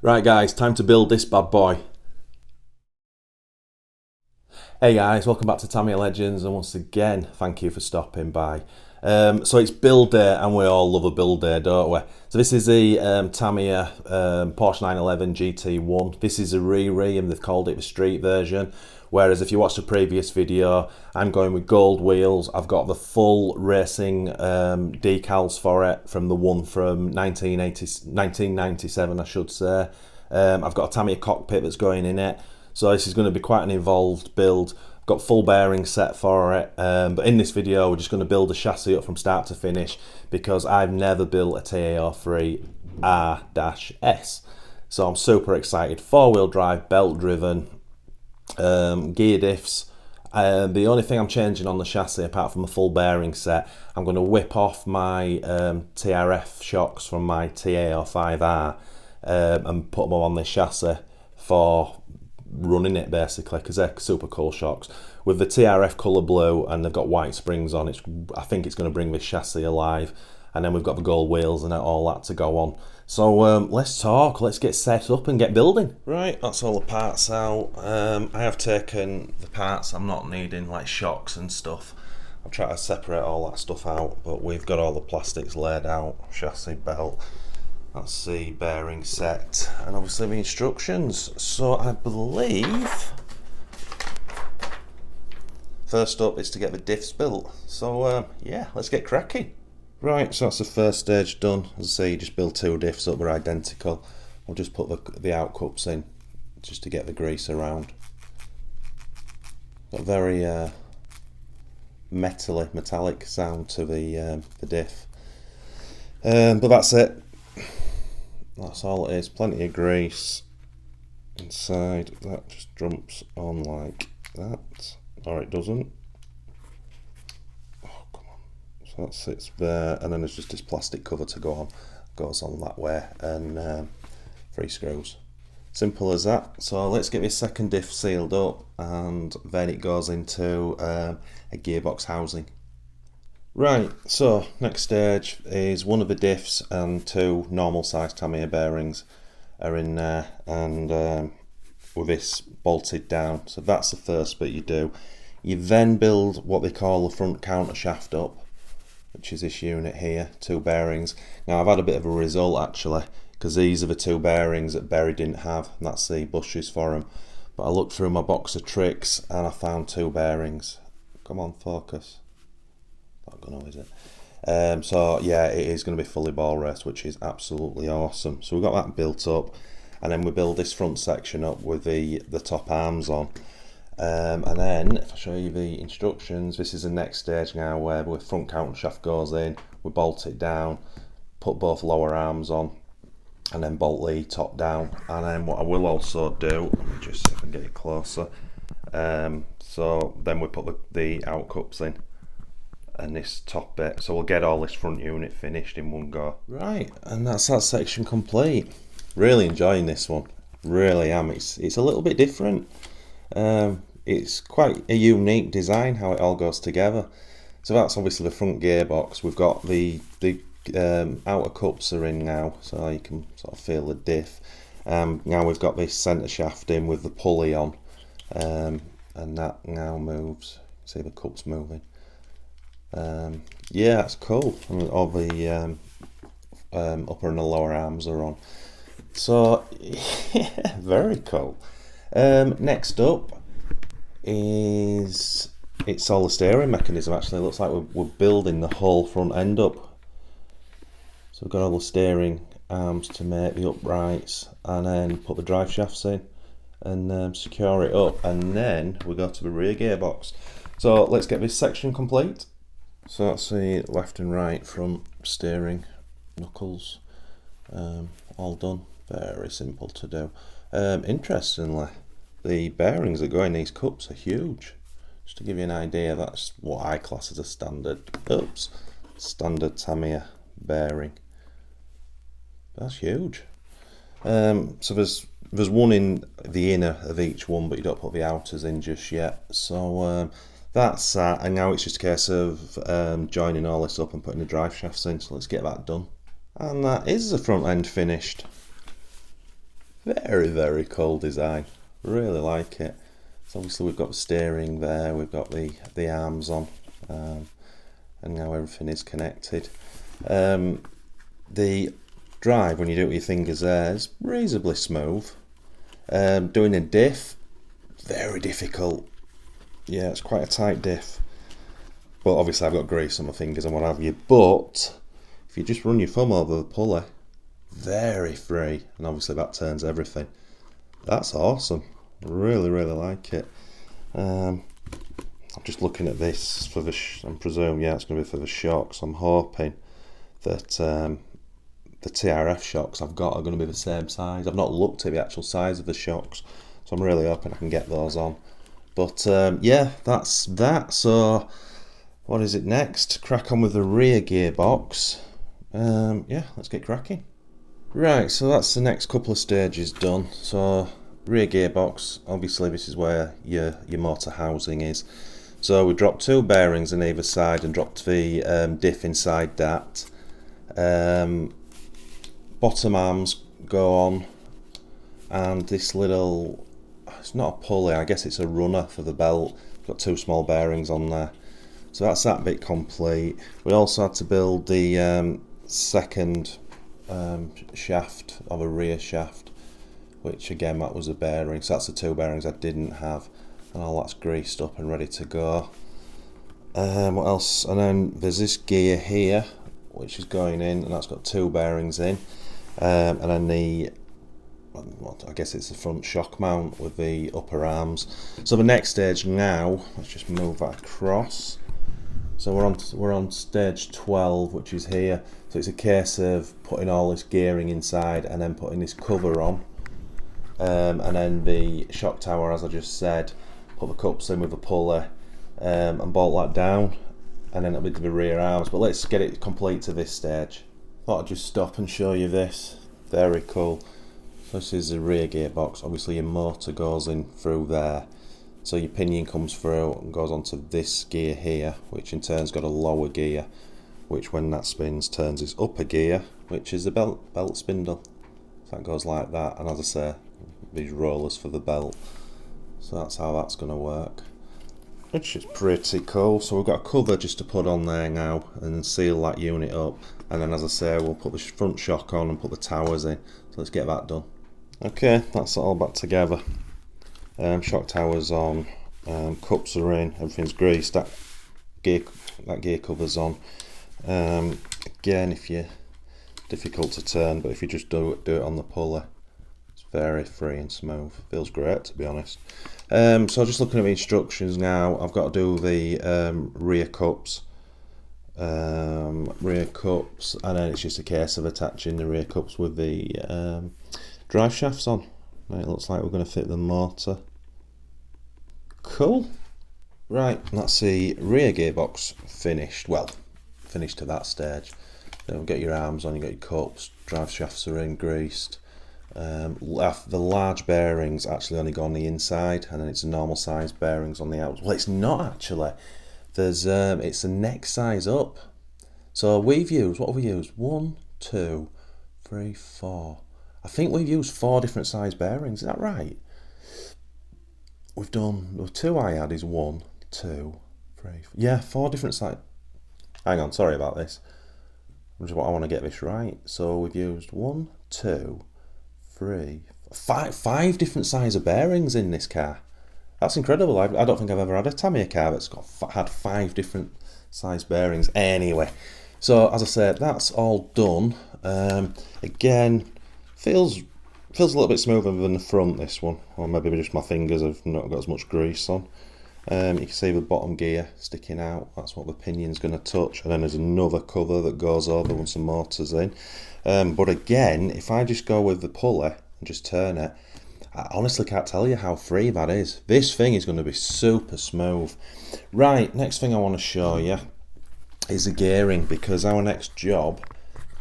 Right guys, time to build this bad boy. Hey guys, welcome back to Tamiya Legends, and once again, thank you for stopping by. So it's build day, and we all love a build day, don't we? So this is the Tamiya Porsche 911 GT1. This is a and they've called it the street version. Whereas if you watched the previous video, I'm going with gold wheels. I've got the full racing decals for it from the one from 1997, I should say. I've got a Tamiya cockpit that's going in it. So this is going to be quite an involved build. I've got full bearing set for it, but in this video we're just going to build the chassis up from start to finish because I've never built a TAR3 R-S. So I'm super excited. 4-wheel drive, belt driven, gear diffs. The only thing I'm changing on the chassis, apart from a full bearing set, I'm going to whip off my TRF shocks from my TAR5R and put them on this chassis for running it basically, because they're super cool shocks with the TRF colour blue, and they've got white springs on. I think it's going to bring this chassis alive, and then we've got the gold wheels and all that to go on. So let's get set up and get building. Right, that's all the parts out. I have taken the parts I'm not needing, like shocks and stuff. I'll try to separate all that stuff out, but we've got all the plastics laid out. Chassis, belt, that's the bearing set, and obviously the instructions. So I believe first up is to get the diffs built. So yeah, let's get cracking. Right, so that's the first stage done. As I say, you just build 2 diffs up, they're identical. I'll just put the out cups in just to get the grease around. Got a very metallic sound to the diff. But that's it. That's all it is. Plenty of grease inside. That just jumps on like that, or it doesn't. Oh, come on. So that sits there, and then there's just this plastic cover to go on. Goes on that way, and 3 screws. Simple as that. So let's get this second diff sealed up, and then it goes into a gearbox housing. Right, so next stage is one of the diffs and 2 normal size Tamiya bearings are in there, and with this bolted down. So that's the first bit you do. You then build what they call the front counter shaft up, which is this unit here, 2 bearings. Now I've had a bit of a result actually, because these are the 2 bearings that Berry didn't have, and that's the bushes for them. But I looked through my box of tricks and I found 2 bearings. Come on, focus. Not gonna, is it? So yeah, it is going to be fully ball raced, which is absolutely awesome. So we've got that built up, and then we build this front section up with the top arms on. And then if I show you the instructions, this is the next stage now, where the front counter shaft goes in, we bolt it down, put both lower arms on, and then bolt the top down. And then what I will also do, let me just see if I can get it closer. So then we put the out cups in, and this top bit, so we'll get all this front unit finished in one go. Right, and that's that section complete. Really enjoying this one, really am. It's a little bit different. It's quite a unique design how it all goes together. So that's obviously the front gearbox. We've got the outer cups are in now, so you can sort of feel the diff. Now we've got this centre shaft in with the pulley on, and that now moves. See the cups moving. Yeah, that's cool. I mean, all the upper and the lower arms are on. So yeah, very cool. Next up is it's all the steering mechanism. Actually, it looks like we're building the whole front end up. So we've got all the steering arms to make the uprights, and then put the drive shafts in and secure it up, and then we go to the rear gearbox. So let's get this section complete. So that's the left and right front steering knuckles, all done. Very simple to do. Interestingly, the bearings that go in these cups are huge. Just to give you an idea, that's what I class as a standard Tamiya bearing. That's huge. So there's one in the inner of each one, but you don't put the outers in just yet. So that's that, and now it's just a case of joining all this up and putting the drive shafts in. So let's get that done. And that is the front end finished. Very, very cool design. Really like it. So obviously we've got the steering there, we've got the arms on, and now everything is connected. The drive, when you do it with your fingers there, is reasonably smooth. Doing a diff, very difficult. Yeah, it's quite a tight diff. But obviously I've got grease on my fingers and what have you. But if you just run your thumb over the pulley, very free. And obviously that turns everything. That's awesome. Really, really like it. I'm just looking at this for the, I'm presuming, yeah, it's going to be for the shocks. I'm hoping that the TRF shocks I've got are going to be the same size. I've not looked at the actual size of the shocks, so I'm really hoping I can get those on. But yeah, that's that. So what is it next? Crack on with the rear gearbox. Yeah, let's get cracking. Right, so that's the next couple of stages done. So rear gearbox, obviously this is where your motor housing is. So we dropped 2 bearings on either side and dropped the diff inside that. Bottom arms go on, and this little, it's not a pulley, I guess it's a runner for the belt. Got 2 small bearings on there. So that's that bit complete. We also had to build the second shaft of a rear shaft, which again, that was a bearing. So that's the 2 bearings I didn't have, and all that's greased up and ready to go. What else? And then there's this gear here, which is going in, and that's got 2 bearings in. And then the, well, I guess it's the front shock mount with the upper arms. So the next stage now, let's just move that across. So we're on stage 12, which is here. So it's a case of putting all this gearing inside and then putting this cover on. And then the shock tower, as I just said, put the cups in with a pulley and bolt that down, and then it'll be the rear arms. But let's get it complete to this stage. Thought I'd just stop and show you this. Very cool. So this is the rear gearbox. Obviously your motor goes in through there. So your pinion comes through and goes onto this gear here, which in turn's got a lower gear, which when that spins turns its upper gear, which is the belt spindle. So that goes like that, and as I say, these rollers for the belt. So that's how that's going to work, which is pretty cool. So we've got a cover just to put on there now and seal that unit up, and then as I say, we'll put the front shock on and put the towers in. So let's get that done. Okay, that's all back together. Shock towers on, cups are in, everything's greased, that gear cover's on. Again, if you're difficult to turn, but if you just do it on the pulley, it's very free and smooth. Feels great, to be honest. So just looking at the instructions now, I've got to do the rear cups, and then it's just a case of attaching the rear cups with the drive shafts on. It looks like we're going to fit the motor. Cool. Right, that's the rear gearbox finished. Well, finished to that stage. Then we'll get your arms on, you got your cups, drive shafts are in, greased. The large bearings actually only go on the inside, and then it's a normal size bearings on the outside. Well, it's not actually. There's it's a neck size up. So we've used, what have we used? 1, 2, 3, 4. I think we've used 4 different size bearings, is that right? We've done, the 2 I had is 1, 2, 3, 4. Yeah, 4 different size. Hang on, sorry about this. I want to get this right. So we've used 1, 2, 3, 5 different size of bearings in this car. That's incredible. I don't think I've ever had a Tamiya car that's had 5 different size bearings. Anyway, so as I said, that's all done. Again, feels a little bit smoother than the front, this one, or maybe just my fingers have not got as much grease on. You can see the bottom gear sticking out, that's what the pinion's going to touch, and then there's another cover that goes over once the motor's in. But again, if I just go with the pulley and just turn it, I honestly can't tell you how free that is. This thing is going to be super smooth. Right, next thing I want to show you is the gearing, because our next job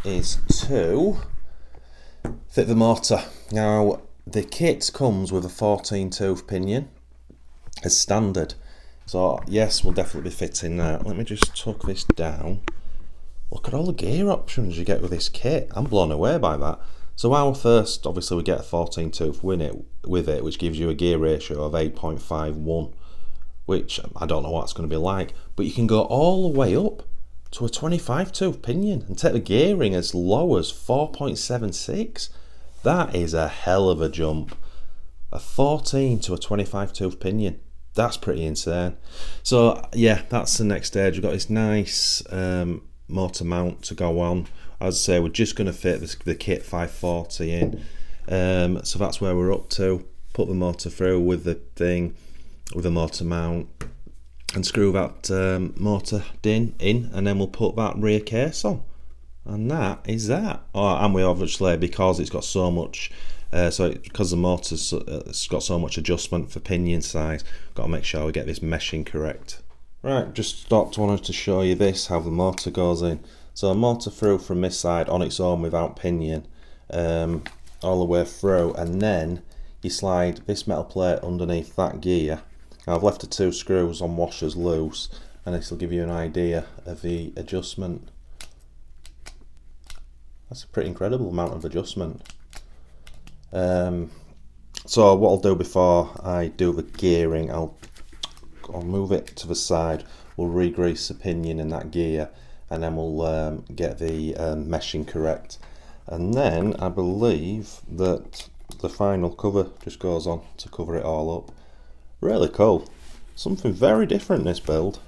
is to fit the motor. Now, the kit comes with a 14-tooth pinion as standard. So, yes, we'll definitely be fitting that. Let me just tuck this down. Look at all the gear options you get with this kit. I'm blown away by that. So our first, obviously we get a 14 tooth with it, which gives you a gear ratio of 8.51, which I don't know what it's going to be like, but you can go all the way up to a 25 tooth pinion and take the gearing as low as 4.76. That is a hell of a jump. A 14 to a 25 tooth pinion. That's pretty insane. So yeah, that's the next stage. We've got this nice motor mount to go on. As I say, we're just going to fit the kit 540 in. So that's where we're up to. Put the motor through with the thing, with the motor mount, and screw that motor in, and then we'll put that rear case on. And that is that. Oh, and we obviously, because it's got so much, because the motor's it's got so much adjustment for pinion size, got to make sure we get this meshing correct. Right, just stopped, wanted to show you this, how the motor goes in. So a motor through from this side on its own without pinion, all the way through, and then you slide this metal plate underneath that gear. Now I've left the 2 screws on washers loose, and this will give you an idea of the adjustment. That's a pretty incredible amount of adjustment. So what I'll do before I do the gearing, I'll move it to the side, we'll re-grease the pinion in that gear, and then we'll get the meshing correct. And then I believe that the final cover just goes on to cover it all up. Really cool. Something very different, this build.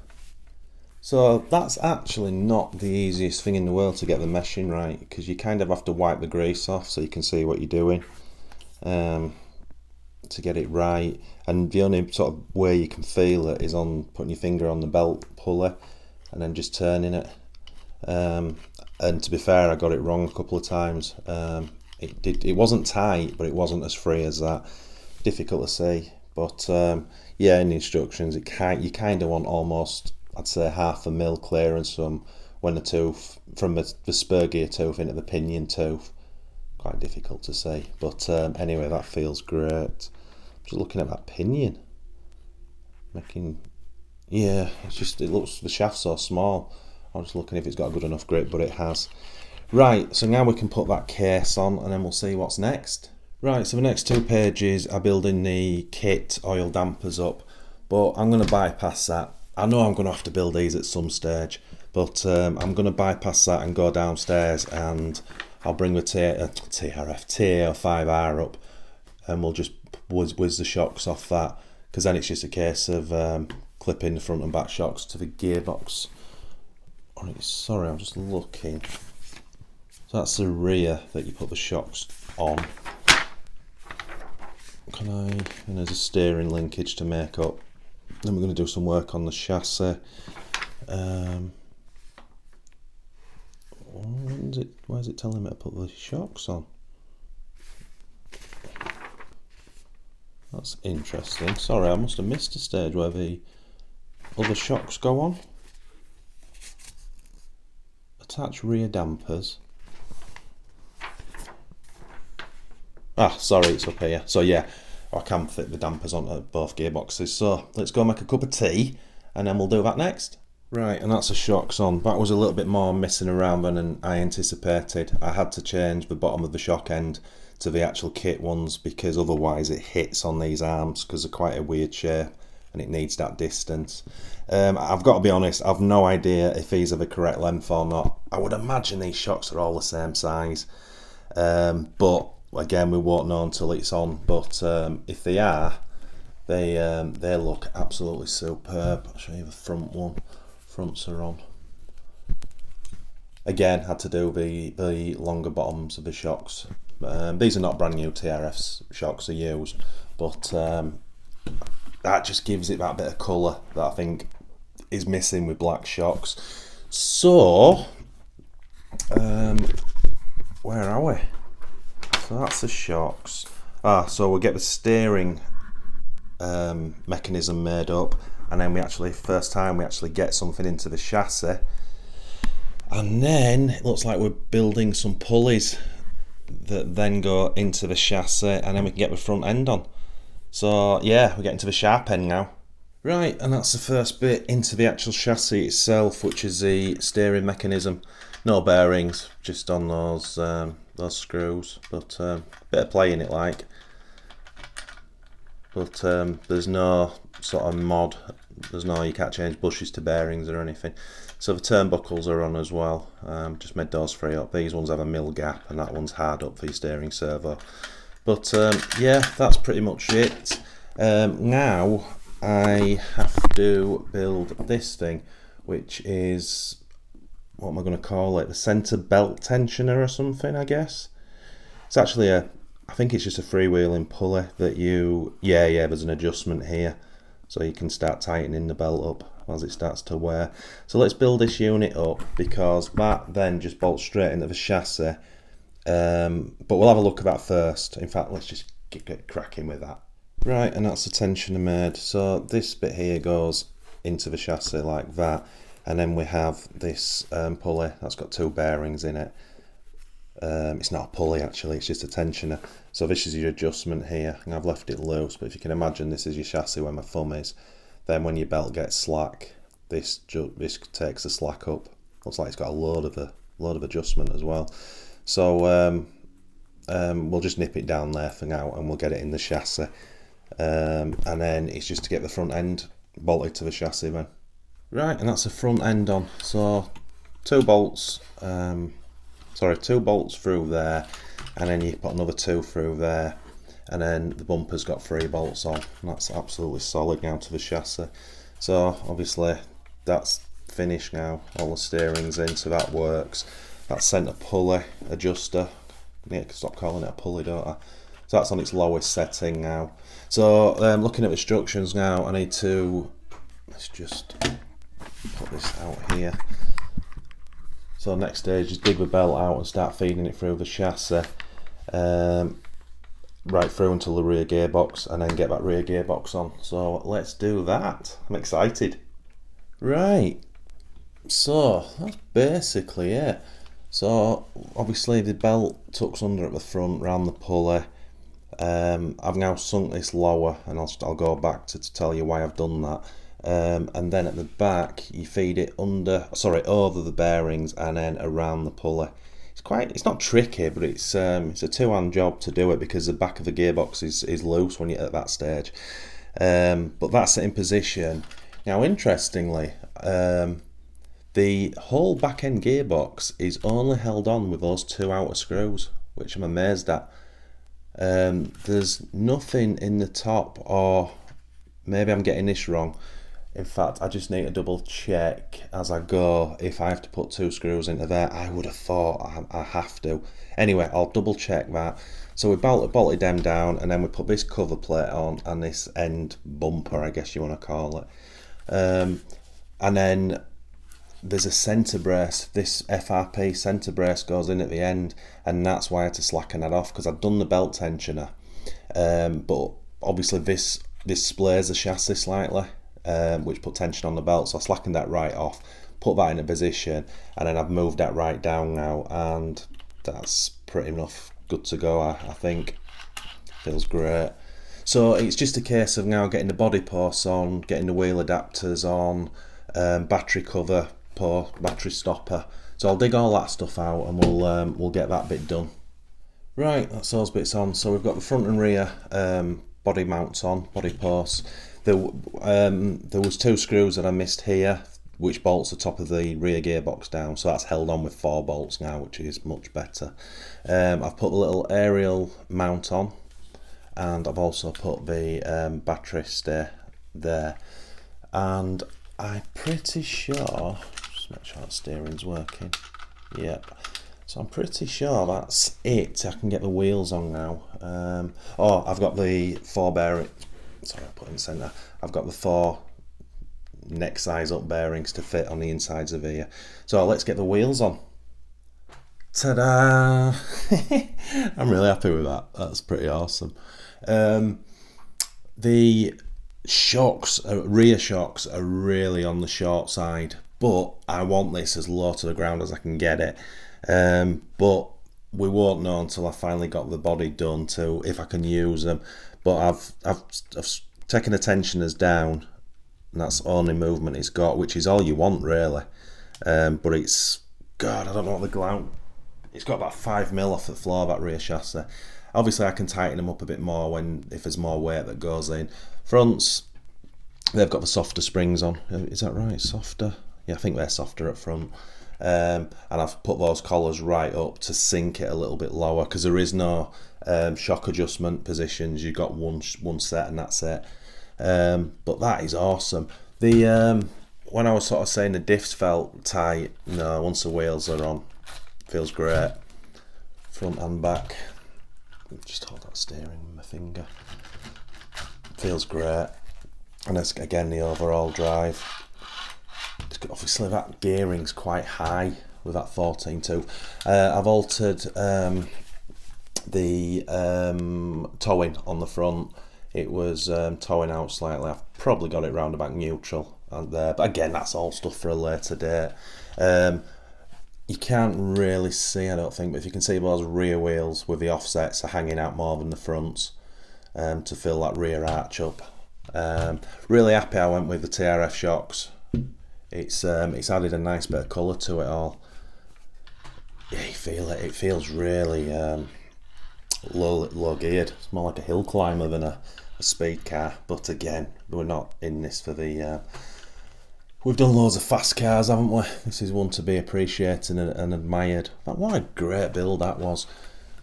So that's actually not the easiest thing in the world to get the meshing right, because you kind of have to wipe the grease off so you can see what you're doing to get it right. And the only sort of way you can feel it is on putting your finger on the belt pulley and then just turning it. And to be fair, I got it wrong a couple of times. It wasn't tight, but it wasn't as free as that. Difficult to see, but yeah, in the instructions, you kind of want almost, I'd say, 1/2 mil clearance from when the tooth, from the spur gear tooth into the pinion tooth. Quite difficult to see, but anyway, that feels great. Just looking at that pinion, yeah, it looks, the shaft's so small. I'm just looking if it's got a good enough grip, but it has. Right, so now we can put that case on, and then we'll see what's next. Right, so the next 2 pages are building the kit oil dampers up, but I'm going to bypass that. I know I'm going to have to build these at some stage, but I'm going to bypass that and go downstairs, and I'll bring the TR5R up, and we'll just whiz the shocks off that, because then it's just a case of clipping the front and back shocks to the gearbox. Sorry, I'm just looking. So that's the rear that you put the shocks on. And there's a steering linkage to make up. Then we're going to do some work on the chassis. Why is it telling me to put the shocks on? That's interesting. Sorry, I must have missed a stage where the other shocks go on. Attach rear dampers. Ah, sorry, it's up here. So yeah, I can fit the dampers onto both gearboxes. So let's go make a cup of tea, and then we'll do that next. Right, and that's the shocks on. That was a little bit more messing around than I anticipated. I had to change the bottom of the shock end to the actual kit ones, because otherwise it hits on these arms, because they're quite a weird shape and it needs that distance. I've got to be honest, I've no idea if these are the correct length or not. I would imagine these shocks are all the same size, but again, we won't know until it's on. But if they are, they look absolutely superb. I'll show you the front one. Fronts are on. Again, had to do the longer bottoms of the shocks. These are not brand new TRF shocks, are used, but that just gives it that bit of colour that I think is missing with black shocks. So, where are we? So that's the shocks. So we'll get the steering mechanism made up, and then first time we actually get something into the chassis, and then it looks like we're building some pulleys that then go into the chassis, and then we can get the front end on. So yeah, we're getting to the sharp end now. Right, and that's the first bit into the actual chassis itself, which is the steering mechanism. No bearings, just on those those screws, but bit of play in it like. But there's no sort of mod, you can't change bushes to bearings or anything. So the turnbuckles are on as well, just made those free up. These ones have a mil gap and that one's hard up for your steering servo. But yeah, that's pretty much it. Now I have to build this thing, which is, what am I going to call it, the centre belt tensioner or something, I guess. It's actually I think it's just a freewheeling pulley that there's an adjustment here, so you can start tightening the belt up as it starts to wear. So let's build this unit up, because that then just bolts straight into the chassis, but we'll have a look at that first. In fact, let's just get cracking with that. Right, and that's the tensioner made. So this bit here goes into the chassis like that, and then we have this pulley that's got two bearings in it. It's not a pulley actually, it's just a tensioner. So this is your adjustment here, and I've left it loose, but if you can imagine this is your chassis where my thumb is, then when your belt gets slack, this takes the slack up. Looks like it's got a load of adjustment as well. So we'll just nip it down there for now, and we'll get it in the chassis, and then it's just to get the front end bolted to the chassis then. Right, and that's the front end on. So two bolts through there, and then you put another two through there, and then the bumper's got 3 bolts on, and that's absolutely solid now to the chassis. So obviously that's finished now, all the steering's in, so that works. That centre pulley adjuster, I need to stop calling it a pulley, don't I? So that's on its lowest setting now. So looking at instructions now, I need to, let's just put this out here. So next stage is dig the belt out and start feeding it through the chassis, right through until the rear gearbox, and then get that rear gearbox on. So let's do that. I'm excited. Right, so that's basically it. So obviously the belt tucks under at the front round the pulley. I've now sunk this lower, and I'll go back to tell you why I've done that. And then at the back you feed it over the bearings and then around the pulley. It's not tricky, but it's a two-hand job to do it, because the back of the gearbox is loose when you're at that stage. But that's it in position. Now interestingly, the whole back end gearbox is only held on with those 2 outer screws, which I'm amazed at. There's nothing in the top, or maybe I'm getting this wrong. In fact, I just need to double check as I go if I have to put 2 screws into there. I would have thought I have to. Anyway, I'll double check that. So we bolted them down, and then we put this cover plate on and this end bumper, I guess you want to call it. And then there's a centre brace. This FRP centre brace goes in at the end, and that's why I had to slacken that off, because I'd done the belt tensioner. But obviously this splays the chassis slightly, which put tension on the belt, so I slackened that right off, put that in a position, and then I've moved that right down now, and that's pretty enough good to go. I think feels great. So it's just a case of now getting the body posts on, getting the wheel adapters on, battery cover, battery stopper. So I'll dig all that stuff out, and we'll get that bit done. Right, that's those bits on. So we've got the front and rear body mounts on, body posts. There was 2 screws that I missed here, which bolts the top of the rear gearbox down, so that's held on with 4 bolts now, which is much better. I've put the little aerial mount on, and I've also put the battery stay there, and I'm pretty sure, just make sure that steering's working, yep. So I'm pretty sure that's it. I can get the wheels on now. I've got the 4 bearing. Sorry, I put it in the centre. I've got the 4 neck size up bearings to fit on the insides of here. So let's get the wheels on. Ta-da! I'm really happy with that. That's pretty awesome. The shocks, rear shocks, are really on the short side, but I want this as low to the ground as I can get it. But we won't know until I finally got the body done to if I can use them. But I've taken the tensioners down, and that's the only movement it's got, which is all you want really. But it's, God, I don't know what the glout it's got about 5mm off the floor, that rear chassis. Obviously I can tighten them up a bit more if there's more weight that goes in. Fronts, they've got the softer springs on. Is that right? Softer? Yeah, I think they're softer up front. And I've put those collars right up to sink it a little bit lower, because there is no shock adjustment positions. You've got one set and that's it. But that is awesome. When I was sort of saying the diffs felt tight, no, once the wheels are on, feels great. Front and back. Just hold that steering with my finger. Feels great. And that's, again, the overall drive. Obviously that gearing's quite high with that 14.2. I've altered the towing on the front. It was towing out slightly. I've probably got it round about neutral there, but again, that's all stuff for a later date. You can't really see, I don't think, but if you can see those rear wheels with the offsets are hanging out more than the fronts to fill that rear arch up. Really happy I went with the TRF shocks. It's added a nice bit of colour to it all. Yeah, you feel it. It feels really low geared. It's more like a hill climber than a speed car. But again, we're not in this for the. We've done loads of fast cars, haven't we? This is one to be appreciated and admired. But what a great build that was.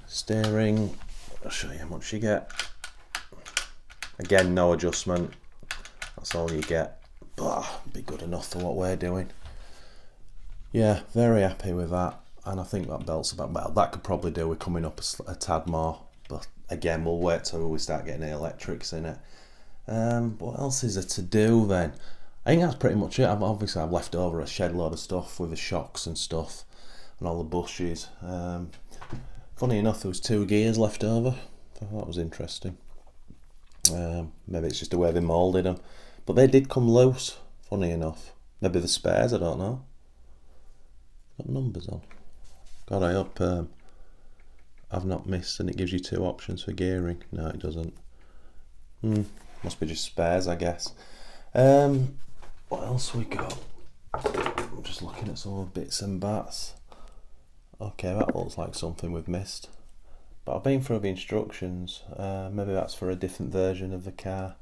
Steering. I'll show you how much you get. Again, no adjustment. That's all you get. But be good enough for what we're doing. Yeah, very happy with that. And I think that belt's about, well, that could probably do with coming up a tad more. But again, we'll wait till we start getting the electrics in it. What else is there to do then? I think that's pretty much it. Obviously I've left over a shed load of stuff with the shocks and stuff and all the bushes. Funny enough, there was 2 gears left over. I thought that was interesting. Maybe it's just the way they moulded them. But they did come loose, funny enough. Maybe the spares, I don't know. Got numbers on. God, I hope I've not missed and it gives you 2 options for gearing. No, it doesn't. Must be just spares, I guess. What else we got? I'm just looking at some of the bits and bats. Okay, that looks like something we've missed. But I've been through the instructions. Maybe that's for a different version of the car.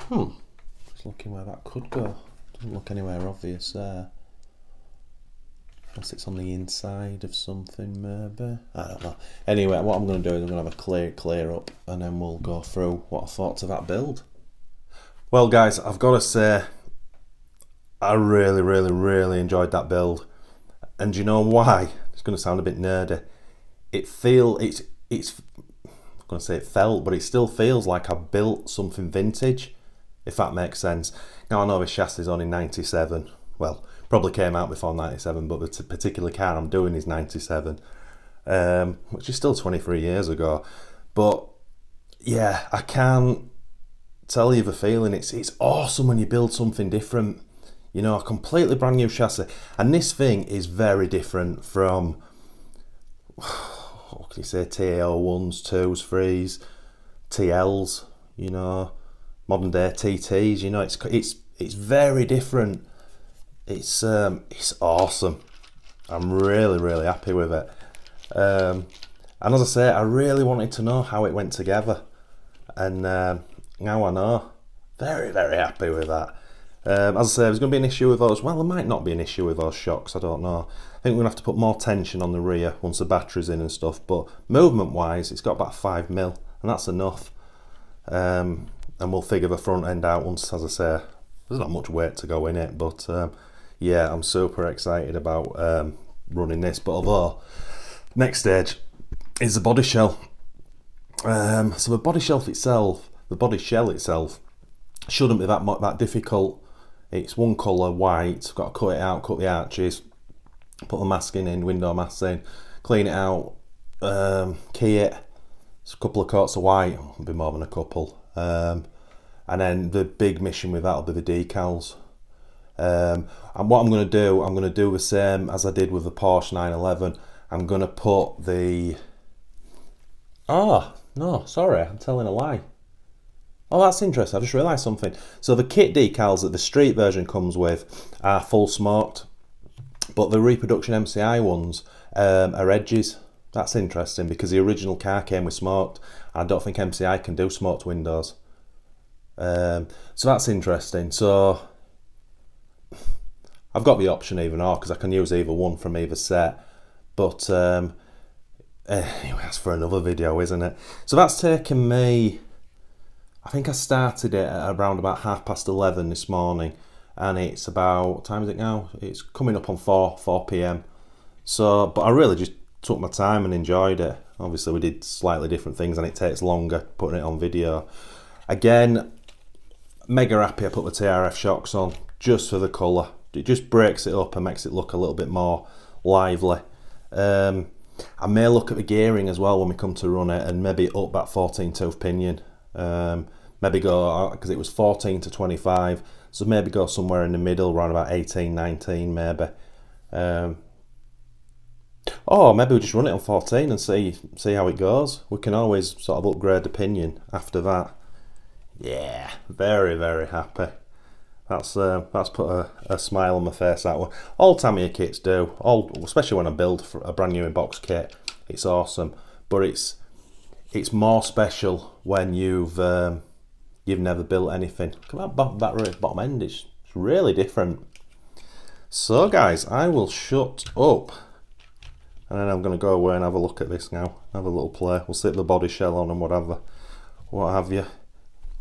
Just looking where that could go. Doesn't look anywhere obvious there. Unless it's on the inside of something, maybe. I don't know. Anyway, what I'm going to do is I'm going to have a clear up and then we'll go through what I thought of that build. Well guys, I've got to say, I really enjoyed that build. And do you know why? It's going to sound a bit nerdy. It's I'm going to say it felt, but it still feels like I built something vintage, if that makes sense. Now I know this chassis is only 97. Well, probably came out before 97, but the particular car I'm doing is 97, which is still 23 years ago. But yeah, I can't tell you the feeling. It's awesome when you build something different. You know, a completely brand new chassis. And this thing is very different from, what can you say, TAO 1s, 2s, 3s, TLs, you know, modern day TTs, you know, it's very different. It's awesome. I'm really happy with it. And as I say, I really wanted to know how it went together. And now I know. Very happy with that. As I say, there's going to be an issue with those. Well, there might not be an issue with those shocks, I don't know. I think we're going to have to put more tension on the rear once the battery's in and stuff. But movement-wise, it's got about 5mm, and that's enough. And we'll figure the front end out once, as I say, there's not much weight to go in it. But yeah, I'm super excited about running this. But although, next stage is the body shell. So the body shell itself shouldn't be that difficult. It's one colour, white. Got to cut it out, cut the arches, put the masking in, window masks in, clean it out, key it. It's a couple of coats of white, it'll be more than a couple. And then the big mission with that will be the decals. And what I'm going to do the same as I did with the Porsche 911. I'm going to put the... Oh, no, sorry, I'm telling a lie. Oh, that's interesting. I just realised something. So the kit decals that the street version comes with are full smoked, But the reproduction MCI ones are edges. That's interesting because the original car came with smoked. I don't think MCI can do smoked windows. So that's interesting. So I've got the option either or because I can use either one from either set. But anyway, that's for another video, isn't it? So that's taken me, I think I started it at around about 11:30 this morning, and it's about, what time is it now? It's coming up on 4 p.m. So, but I really just took my time and enjoyed it. Obviously we did slightly different things and it takes longer putting it on video. Again, mega happy I put the TRF shocks on just for the colour. It just breaks it up and makes it look a little bit more lively. I may look at the gearing as well when we come to run it and maybe up that 14 tooth pinion. Maybe go, because it was 14 to 25, so maybe go somewhere in the middle, around about 18, 19 maybe. Or maybe we just run it on 14 and see how it goes. We can always sort of upgrade the pinion after that. Yeah, very, very happy. That's put a smile on my face, that one. All Tamiya kits do, especially when I build for a brand new in-box kit. It's awesome, but it's more special when you've never built anything. Come on, that bottom end is really different. So guys, I will shut up, and then I'm going to go away and have a look at this now. Have a little play. We'll stick the body shell on and what have you.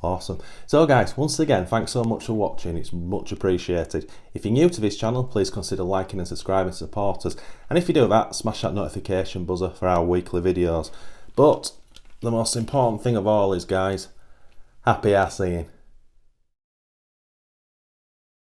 Awesome. So guys, once again, thanks so much for watching. It's much appreciated. If you're new to this channel, please consider liking and subscribing to support us. And if you do that, smash that notification buzzer for our weekly videos. But the most important thing of all is, guys, happy arseeing.